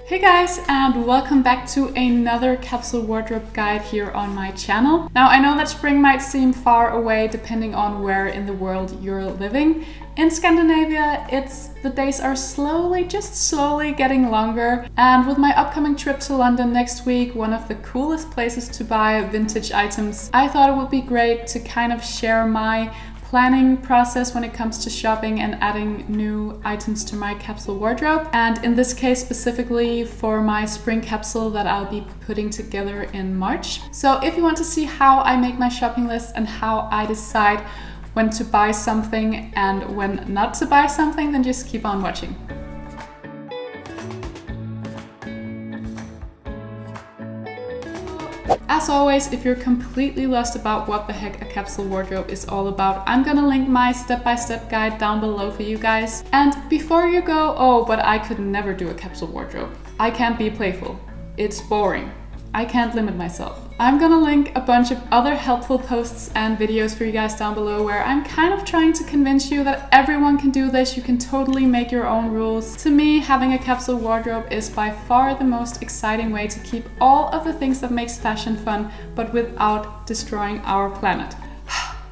Hey guys, and welcome back to another capsule wardrobe guide here on my channel. Now I know that spring might seem far away depending on where in the world you're living. In Scandinavia, the days are just slowly getting longer, and with my upcoming trip to London next week, one of the coolest places to buy vintage items, I thought it would be great to kind of share my planning process when it comes to shopping and adding new items to my capsule wardrobe. And in this case specifically for my spring capsule that I'll be putting together in March. So if you want to see how I make my shopping list and how I decide when to buy something and when not to buy something, then just keep on watching. As always, if you're completely lost about what the heck a capsule wardrobe is all about, I'm gonna link my step-by-step guide down below for you guys. And before you go, oh, but I could never do a capsule wardrobe. I can't be playful. It's boring. I can't limit myself. I'm gonna link a bunch of other helpful posts and videos for you guys down below where I'm kind of trying to convince you that everyone can do this. You can totally make your own rules. To me, having a capsule wardrobe is by far the most exciting way to keep all of the things that makes fashion fun, but without destroying our planet.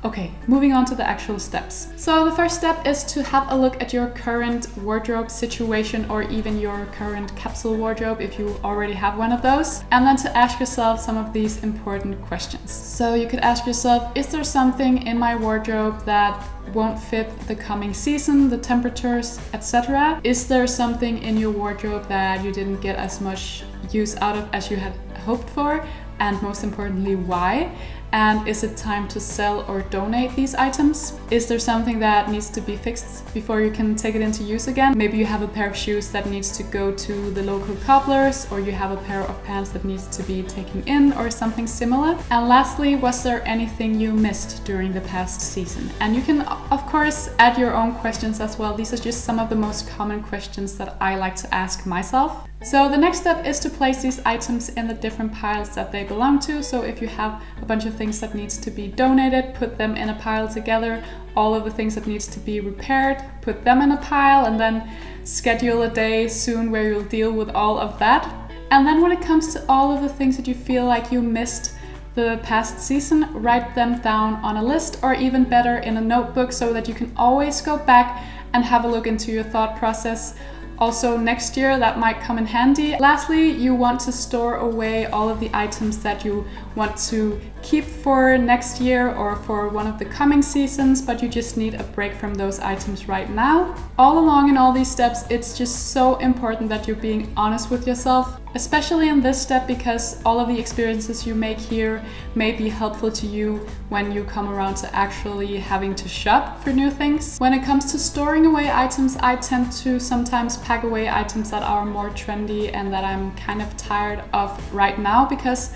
Okay, moving on to the actual steps. So the first step is to have a look at your current wardrobe situation, or even your current capsule wardrobe if you already have one of those, and then to ask yourself some of these important questions. So you could ask yourself, is there something in my wardrobe that won't fit the coming season, the temperatures, etc.? Is there something in your wardrobe that you didn't get as much use out of as you had hoped for? And most importantly, why? And is it time to sell or donate these items? Is there something that needs to be fixed before you can take it into use again? Maybe you have a pair of shoes that needs to go to the local cobblers, or you have a pair of pants that needs to be taken in, or something similar. And lastly, was there anything you missed during the past season? And you can, of course, add your own questions as well. These are just some of the most common questions that I like to ask myself. So the next step is to place these items in the different piles that they belong to. So if you have a bunch of things that needs to be donated, put them in a pile together. All of the things that needs to be repaired, put them in a pile, and then schedule a day soon where you'll deal with all of that. And then when it comes to all of the things that you feel like you missed the past season, write them down on a list, or even better, in a notebook, so that you can always go back and have a look into your thought process. Also next year that might come in handy. Lastly, you want to store away all of the items that you want to keep for next year or for one of the coming seasons, but you just need a break from those items right now. All along in all these steps, it's just so important that you're being honest with yourself, especially in this step, because all of the experiences you make here may be helpful to you when you come around to actually having to shop for new things. When it comes to storing away items, I tend to sometimes pack away items that are more trendy and that I'm kind of tired of right now, because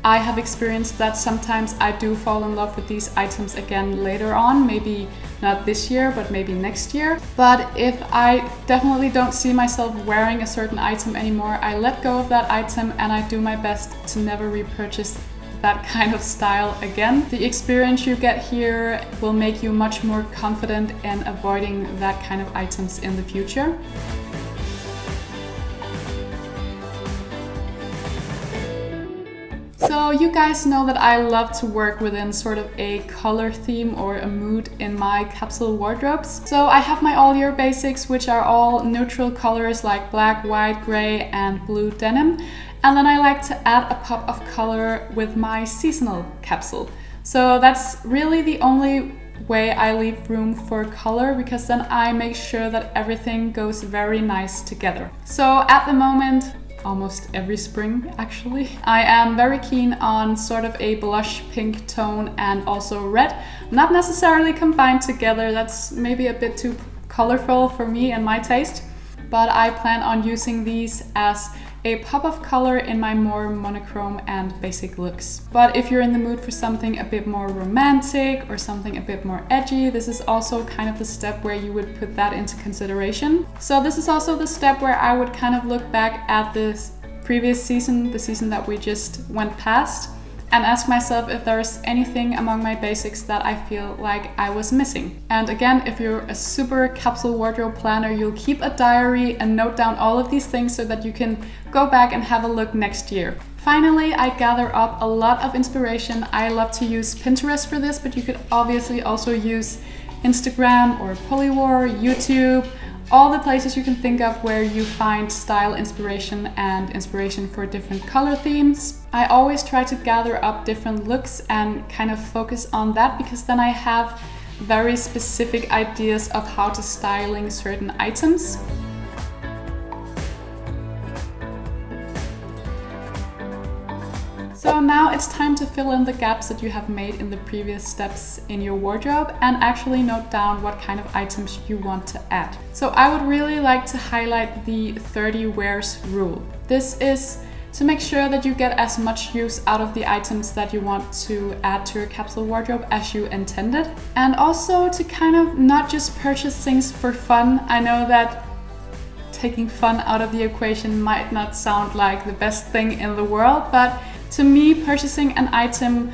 I have experienced that sometimes I do fall in love with these items again later on, maybe not this year, but maybe next year. But if I definitely don't see myself wearing a certain item anymore, I let go of that item and I do my best to never repurchase that kind of style again. The experience you get here will make you much more confident in avoiding that kind of items in the future. So you guys know that I love to work within sort of a color theme or a mood in my capsule wardrobes. So I have my all year basics, which are all neutral colors like black, white, gray, and blue denim. And then I like to add a pop of color with my seasonal capsule. So that's really the only way I leave room for color, because then I make sure that everything goes very nice together. So at the moment, almost every spring actually, I am very keen on sort of a blush pink tone and also red. Not necessarily combined together, that's maybe a bit too colorful for me and my taste, but I plan on using these as a pop of color in my more monochrome and basic looks. But if you're in the mood for something a bit more romantic or something a bit more edgy, this is also kind of the step where you would put that into consideration. So this is also the step where I would kind of look back at this previous season, the season that we just went past, and ask myself if there's anything among my basics that I feel like I was missing. And again, if you're a super capsule wardrobe planner, you'll keep a diary and note down all of these things so that you can go back and have a look next year. Finally, I gather up a lot of inspiration. I love to use Pinterest for this, but you could obviously also use Instagram or Polywar, YouTube, all the places you can think of where you find style inspiration and inspiration for different color themes. I always try to gather up different looks and kind of focus on that, because then I have very specific ideas of how to styling certain items. So now it's time to fill in the gaps that you have made in the previous steps in your wardrobe and actually note down what kind of items you want to add. So I would really like to highlight the 30 wears rule. This is to make sure that you get as much use out of the items that you want to add to your capsule wardrobe as you intended. And also to kind of not just purchase things for fun. I know that taking fun out of the equation might not sound like the best thing in the world, but to me, purchasing an item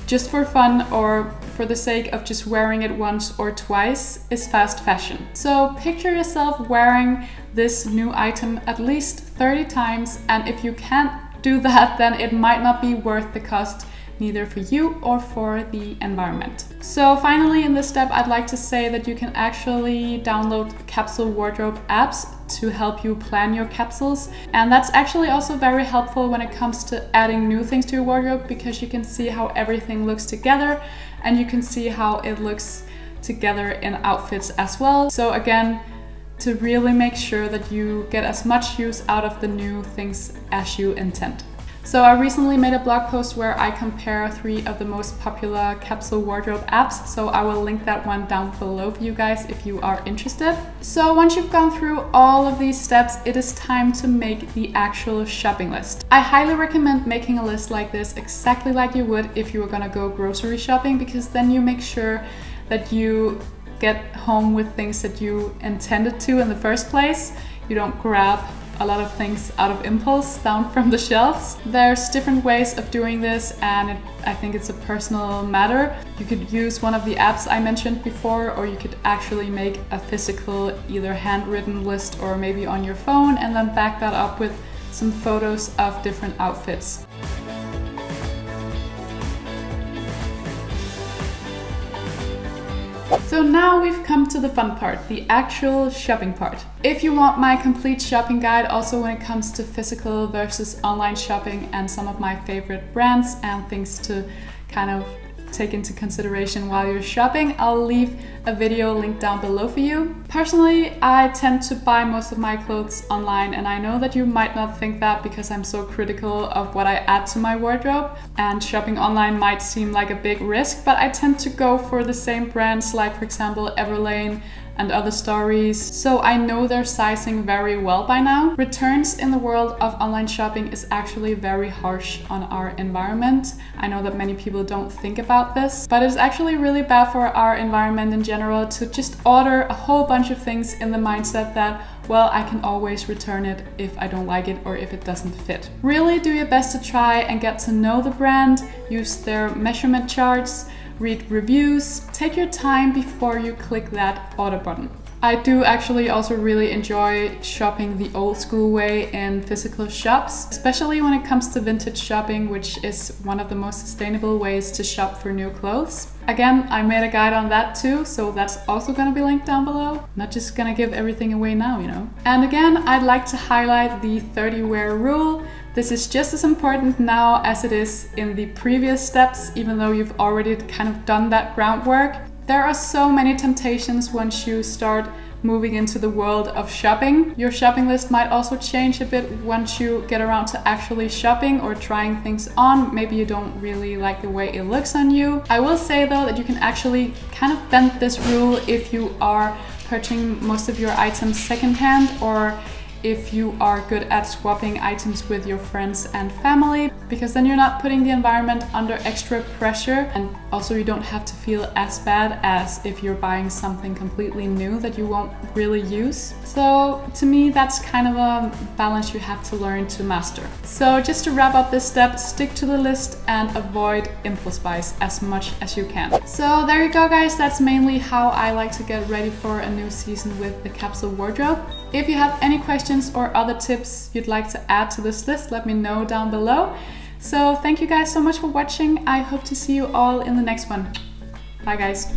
just for fun or for the sake of just wearing it once or twice is fast fashion. So picture yourself wearing this new item at least 30 times, and if you can't do that, then it might not be worth the cost, neither for you or for the environment. So finally, in this step, I'd like to say that you can actually download capsule wardrobe apps to help you plan your capsules. And that's actually also very helpful when it comes to adding new things to your wardrobe, because you can see how everything looks together and you can see how it looks together in outfits as well. So again, to really make sure that you get as much use out of the new things as you intend. So I recently made a blog post where I compare 3 of the most popular capsule wardrobe apps. So I will link that one down below for you guys if you are interested. So once you've gone through all of these steps, it is time to make the actual shopping list. I highly recommend making a list like this exactly like you would if you were gonna go grocery shopping, because then you make sure that you get home with things that you intended to in the first place. You don't grab a lot of things out of impulse down from the shelves. There's different ways of doing this, and I think it's a personal matter. You could use one of the apps I mentioned before, or you could actually make a physical, either handwritten list or maybe on your phone, and then back that up with some photos of different outfits. So now we've come to the fun part, the actual shopping part. If you want my complete shopping guide, also when it comes to physical versus online shopping and some of my favorite brands and things to kind of take into consideration while you're shopping, I'll leave a video linked down below for you. Personally, I tend to buy most of my clothes online, and I know that you might not think that because I'm so critical of what I add to my wardrobe, and shopping online might seem like a big risk, but I tend to go for the same brands, like for example Everlane and other stories, so I know their sizing very well by now. Returns in the world of online shopping is actually very harsh on our environment. I know that many people don't think about this, but it's actually really bad for our environment in general to just order a whole bunch of things in the mindset that, well, I can always return it if I don't like it or if it doesn't fit. Really do your best to try and get to know the brand, use their measurement charts, read reviews, take your time before you click that order button. I do actually also really enjoy shopping the old school way in physical shops, especially when it comes to vintage shopping, which is one of the most sustainable ways to shop for new clothes. Again, I made a guide on that too, so that's also gonna be linked down below. Not just gonna give everything away now, you know. And again, I'd like to highlight the 30 wear rule. This is just as important now as it is in the previous steps, even though you've already kind of done that groundwork. There are so many temptations once you start moving into the world of shopping. Your shopping list might also change a bit once you get around to actually shopping or trying things on. Maybe you don't really like the way it looks on you. I will say though that you can actually kind of bend this rule if you are purchasing most of your items secondhand, or if you are good at swapping items with your friends and family, because then you're not putting the environment under extra pressure, and also you don't have to feel as bad as if you're buying something completely new that you won't really use. So to me, that's kind of a balance you have to learn to master. So just to wrap up this step, stick to the list and avoid impulse buys as much as you can. So there you go, guys. That's mainly how I like to get ready for a new season with the capsule wardrobe. If you have any questions or other tips you'd like to add to this list, let me know down below. So thank you guys so much for watching. I hope to see you all in the next one. Bye guys.